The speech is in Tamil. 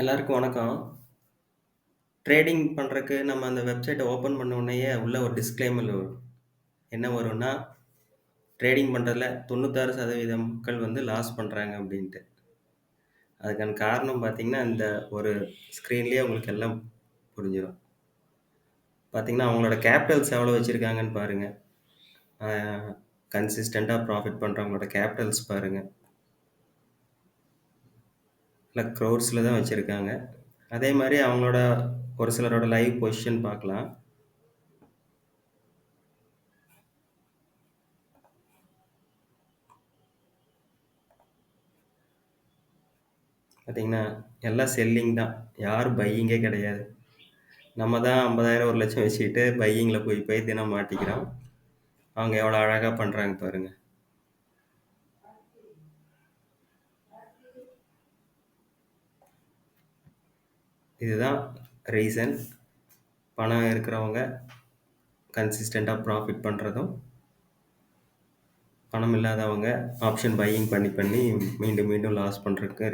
எல்லாருக்கும் வணக்கம். ட்ரேடிங் பண்றக்கு நம்ம அந்த வெப்சைட்ட ஓப்பன் பண்ண உடனேயே உள்ள ஒரு டிஸ்க்ளைமர் வரும். என்ன வரும்னா, ட்ரேடிங் பண்றதுல 96% மக்கள் வந்து லாஸ் பண்றாங்க அப்டின்ட்டு. அதுக்கான காரணம் பார்த்தீங்கன்னா, இந்த ஒரு ஸ்க்ரீன்லயே உங்களுக்கு எல்லாம் புரிஞ்சிரும். பார்த்தீங்கன்னா, அவங்களோட கேப்பிட்டல்ஸ் எவ்வளோ வச்சிருக்காங்கன்னு பாருங்க. அ கன்சிஸ்டன்ட்டா ப்ராஃபிட் பண்றவங்களோட கேப்பிட்டல்ஸ் பாருங்க. எல்லாம் க்ரோர்ஸ்ல தான் வச்சிருக்காங்க. அதே மாரி அவங்களோட ஒரு சிலரோட லைவ் பொசிஷன் பார்க்கலாம். பார்த்தீங்கன்னா, எல்லாம் செல்லிங் தான். யாரும் பையிங்கே கிடையாது. நம்ம தான் 50,000 1,00,000 வச்சுக்கிட்டு பையிங்ல போய் போய் தினம் மாட்டிக்கிறோம். அவங்க எவ்வளோ அழகா பண்றாங்க பாருங்க. இதுதான் ரீசன். பணம் இருக்கிறவங்க கன்சிஸ்டன்ட்டா ப்ராஃபிட் பண்றதும், பணம் இல்லாதவங்க ஆப்ஷன் பையிங் பண்ணி பண்ணி மீண்டும் மீண்டும் லாஸ் பண்றதுக்கும்